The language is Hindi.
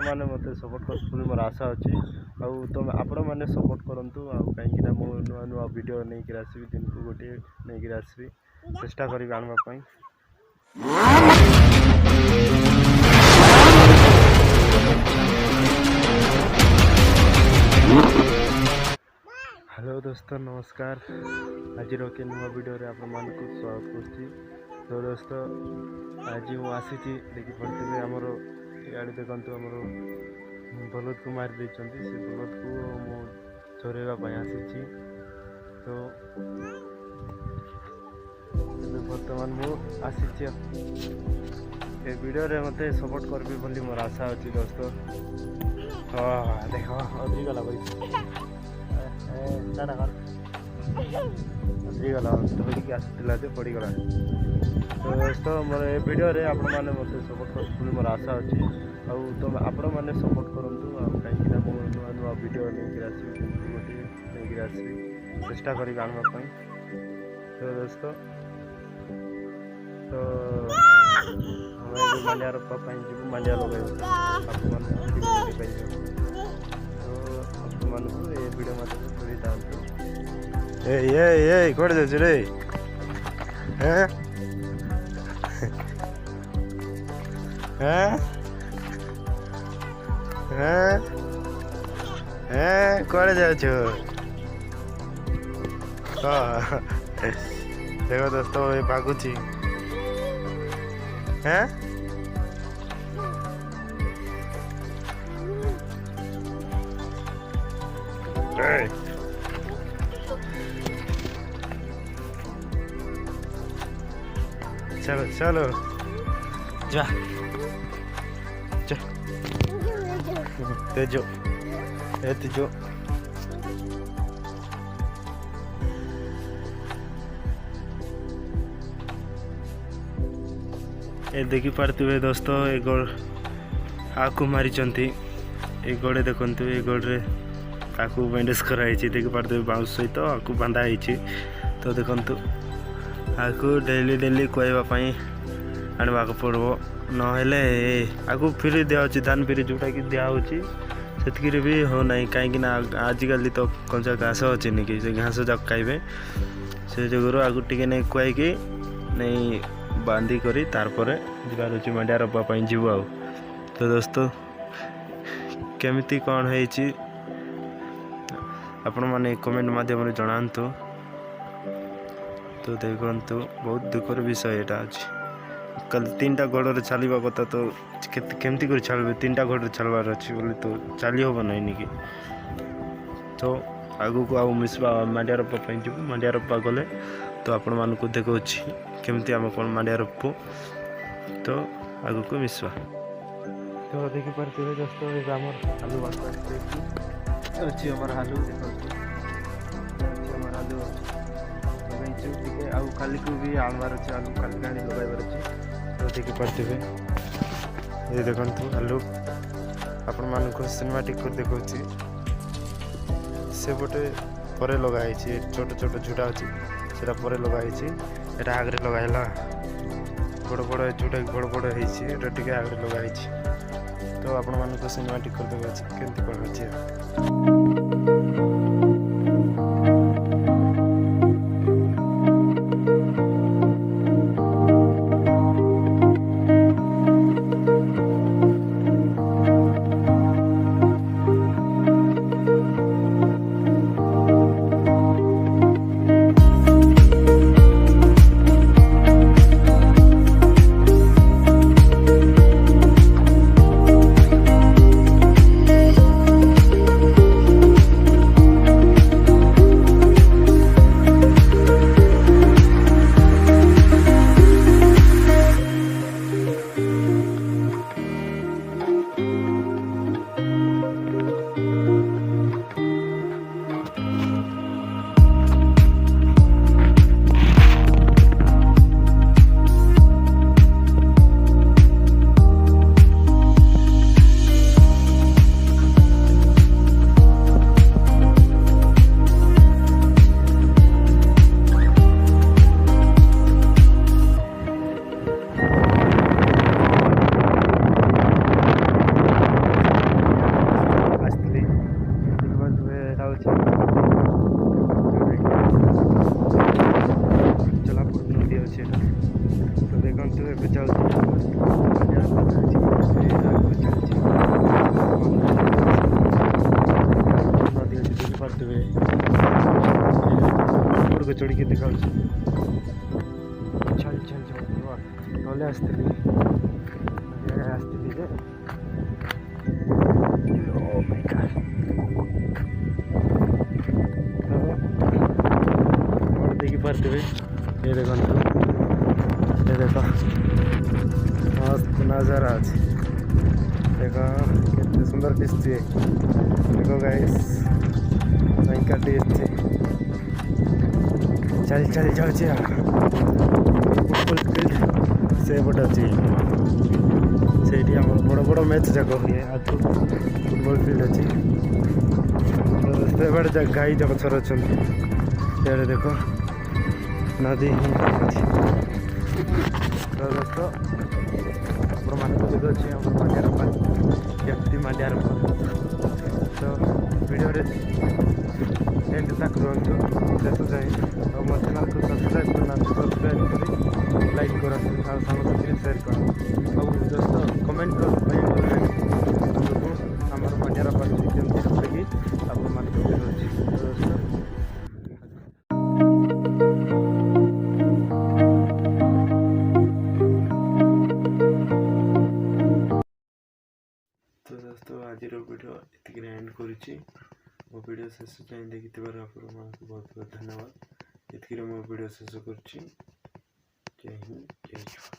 मैंने मत सपोर्ट कर मोर आशा अच्छी तुम आपण मैंने सपोर्ट करूँ कहीं मो नुआ नुआ वीडियो नहीं आसवि दिन को गोटे नहीं आसवि चेष्टा करी आनवाई। हेलो दोस्तों नमस्कार आज के नुआ वीडियो रे आपण मान को स्वागत करछि। तो दोस्तों आज मु आसी देखि पड़ते आमर इे देखते आमर बलद को मारी देछंती से बलद को मु चोरेवा पई आसी। तो बर्तमान मु आसी ए वीडियो रे मते सपोर्ट करबी बोली मोर आशा अछि दोस्तों। देखो अदरी गला भाई दादा घर गला धरिकी आसला पड़गला। तो दोस्तों मोर ए वीडियो रे आपण मैंने मत सपोर्ट कर मोर आशा अच्छी तुम आपण मैंने सपोर्ट करूँ कहीं मो नुआ नुआ वीडियो नहीं आसवि गोटे नहीं आसवि चेष्टा करी आनवाई। तो दोस्तों तो मांडिया रोपा जी मांडिया लगे तो आपको ये वीडियो मध्य थोड़ी था ये कौन जाऊँ रे हैं हैं हैं हैं कौन जाऊँ देखो दोस्तों ये भागुची हैं चलो चलो जा जा तेजो तेजो ये देखी पार्थिवे दोस्तों ये गोड़ आकु मारी ए गोड़े देखते ये गोड़े आकु बैंडेज कराई देखी पार्थिवे बाउंस सहित आकु बांधाई। तो देखु आकु डेली डेली कहवाई आने पड़ो नहले आकु फ्री दिया धान फ्री जोटा कि दिखाई से भी हो ना कहीं आजिकल तो कंचा घास अच्छे नहीं से घास जाक खाइबे से जगह आगु टे नहीं खुआई नहीं बांधी करी तारपर जीवार अच्छे मांडिया रोपाई जीव आ। तो दोस्तों केमिति कौन है आपण मैंने कमेंट माध्यम जनातु। तो देखु बहुत दुखर विषय यहाँ अच्छे कल 3टा गोड़ चलवा कथा तो केमती कर चल 3टा गोड़ चलवार अच्छी बोली तो चली हम ना कि तो आगू को आउ मिसवा मांडिया रोपा जी मांडिया रोपा गले तो आपण मानक देखा केमती आम कौन मांडिया रोपू तो आगू को मिसवा। तो देखी पारे दोस्तों आम आलू अच्छी आम आलू आलू आउ काली को भी आनवार अच्छे आलू काली आनी लगाइबार अच्छे। तो देखी पारे ये देखु आलू आपण मानक सिनेमाटिक कर देखा से गोटे पर लगाई छोट छोट झुटा अच्छी से लगाई एटा आगे लगाइला बड़ बड़ जोटा बड़ बड़ होटे आगे लगाई। तो आपण मानक सिनेमाटिक कर देखा केमती कौन अच्छे। चढ़ी देखा चल चल चल तले आसती आसती जे Oh my God. और देखी पार्थिवे ये देखो मस्त नजारा अच्छे देखो कितने सुंदर दिखती है देखो गाइस भयंकर दिखती चल चल जाऊँ फुटबॉल फील्ड से बट अच्छी से बड़ बड़ मैच जाक हुए आज फुटबॉल फील्ड अच्छी से बड़े गाई जाक छर अच्छा ये देखो नदी तो दोस्तों आप अच्छे मांडियार व्यक्ति मांडियार तो वीडियो एंड तक रुहतु शेष जाए और मो चैनल को सब्सक्राइब करना सब्सक्राइब कर लाइक कर साथी शेयर कर और दोस्तों कमेंट कर आम मांडियार पार्टी केमती कि आप दोस्तों तो दोस्तों आज वीडियो इतनी एंड करुच्ची मो वीडियो शेष जाए देखी आप बहुत बहुत धन्यवाद इतनी मो वीडियो शेष करुच्ची जय हिंद जय जवाहर।